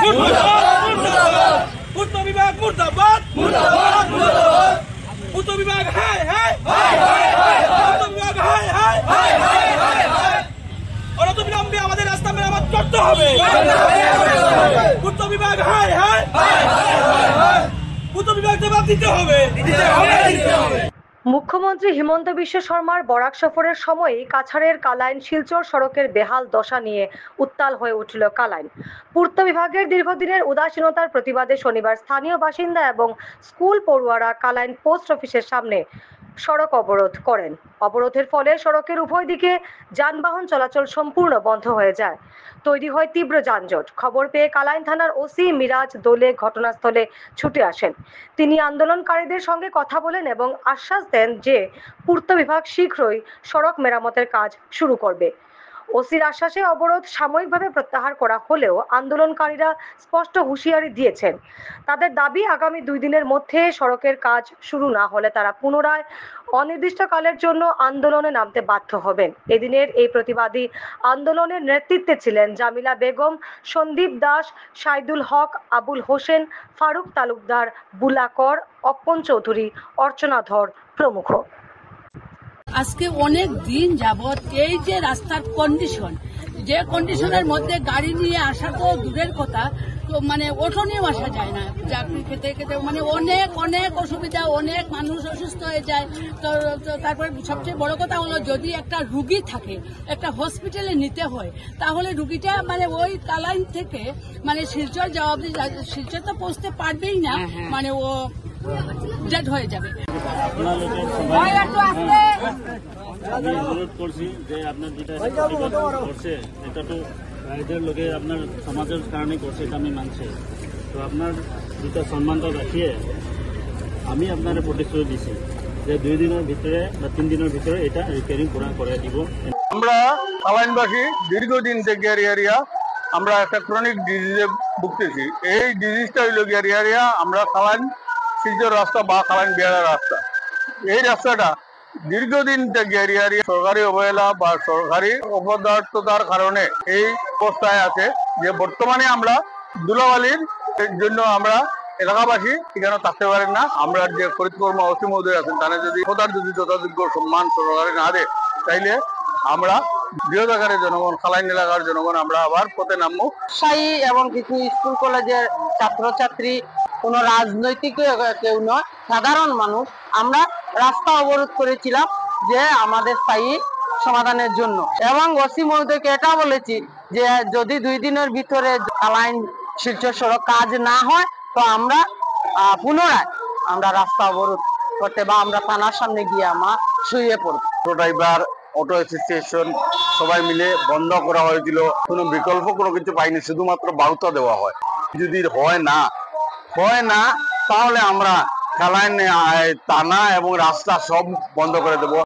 মুর্দাবাদ মুর্দাবাদ পূর্ত বিভাগ মুর্দাবাদ মুর্দাবাদ মুর্দাবাদ পূর্ত বিভাগ হায় হায় হায় হায় হায় পূর্ত বিভাগ হায় হায় হায় হায় হায় হায় অনতিবিলম্বে আমাদের রাস্তা মেরামত করতে হবে পূর্ত বিভাগ হায় হায় হায় হায় হায় পূর্ত বিভাগ জবাব দিতে হবে মুখ্যমন্ত্রী হিমন্ত বিশ্ব শর্মার বরাক সফরের সময়ই কাছাড়ের কালাইন শিলচর সড়কের বেহাল দশা নিয়ে উত্তাল হয়ে উঠল কালাইন। পূর্ত বিভাগের দীর্ঘদিনের উদাসীনতার প্রতিবাদে শনিবার স্থানীয় বাসিন্দা এবং স্কুল পড়ুয়ারা কালাইন পোস্ট অফিসের সামনে সড়ক অবরোধ করেন। অবরোধের ফলে সড়কের উভয় দিকে যানবাহন চলাচল সম্পূর্ণ বন্ধ হয়ে যায়। তৈরি হয় তীব্র যানজট। খবর পেয়ে কালাইন থানার ওসি মিরাজ দোলে ঘটনাস্থলে ছুটে আসেন। তিনি আন্দোলনকারীদের সঙ্গে কথা বলেন এবং আশ্বাস দেন যে পূর্ত বিভাগ শীঘ্রই সড়ক মেরামতের কাজ শুরু করবে। ওসির আশ্বাসে অবরোধ সাময়িকভাবে প্রত্যাহার করা হলেও আন্দোলনকারীরা স্পষ্ট হুঁশিয়ারি দিয়েছেন, তাদের দাবি আগামী 2 দিনের মধ্যে সড়কের কাজ শুরু না হলে তারা পুনরায় অনির্দিষ্টকালের জন্য আন্দোলনে নামতে বাধ্য হবেন। এদিনের এই প্রতিবাদী আন্দোলনের নেতৃত্বে ছিলেন জামিলা বেগম, সন্দীপ দাস, সাইদুল হক, আবুল হোসেন, ফারুক তালুকদার, বুলাকর, অপ্পন চৌধুরী, অর্চনা ধর প্রমুখ। আজকে অনেক দিন যাবত এই যে রাস্তার কন্ডিশন, যে কন্ডিশনের মধ্যে গাড়ি নিয়ে আসা তো দূরের কথা, তো মানে অটো নিয়েও আসা যায় না। চাকরি খেতে খেতে মানে অনেক অনেক অসুবিধা, অনেক মানুষ অসুস্থ হয়ে যায়। তো তারপরে সবচেয়ে বড় কথা হলো, যদি একটা রুগী থাকে, একটা হসপিটালে নিতে হয়, তাহলে রুগীটা মানে ওই কালাইন থেকে মানে শিলচর যাওয়া, শিলচর তো পৌঁছতে পারবেই না, মানে ও ডেড হয়ে যাবে। আমি অনুরোধ করছি যে আপনার যেটা করছে এটা তো রাইজের লোকে আপনার সমাজের কারণে করছে, এটা আমি মানছি। তো আপনার যেটা সম্মানটা রাখিয়ে আমি আপনার প্রতিশ্রুতি দিচ্ছি যে 2 দিনের ভিতরে বা 3 দিনের ভিতরে এটা রিপেয়ারিং করে দিব। আমরা কালাইনবাসী দীর্ঘদিন থেকে এরিয়া আমরা একটা ক্রনিক ডিজিজে ভুগতেছি। এই ডিজিজটা হইল এরিয়া আমরা কালাইন শিলচর রাস্তা বা কালাইন বিহারা রাস্তা। এই রাস্তাটা দীর্ঘদিন থেকে এরিয়া সরকারি অবহেলা বা সরকারি অপদার্থতার কারণে এই অবস্থায় আছে যে বর্তমানে আমরা ধুলাবালির জন্য আমরা এলাকাবাসী এখানে থাকতে পারেন না। আমরা যে ফরিদকর্ম ওসি মহোদয় আছেন তারা যদি যথাযোগ্য সম্মান সরকারে না দেয়, তাইলে আমরা বৃহৎ আকারে জনগণ, কালাইন এলাকার জনগণ আমরা আবার পথে নামবো। ব্যবসায়ী এবং কিছু স্কুল কলেজের ছাত্রছাত্রী, কোনো রাজনৈতিক কেউ নয়, সাধারণ মানুষ আমরা রাস্তা অবরোধ করেছিলাম যে আমাদের স্থায়ী সমাধানের জন্য। এবং ওসি মহোদয়কে এটা বলেছি যে যদি 2 দিনের ভিতরে কালাইন শিলচর সড়ক কাজ না হয় তো আমরা পুনরায় আমরা রাস্তা অবরোধ করতে বা আমরা থানার সামনে গিয়ে আমরা শুয়ে পড়ব। ড্রাইভার, অটো অ্যাসোসিয়েশন সবাই মিলে বন্ধ করা হয়েছিল। কোনো বিকল্প কোনো কিছু পাইনি, শুধুমাত্র বার্তা দেওয়া হয়। যদি হয় না তাহলে আমরা কালাইন থানা এবং রাস্তা সব বন্ধ করে দেবো।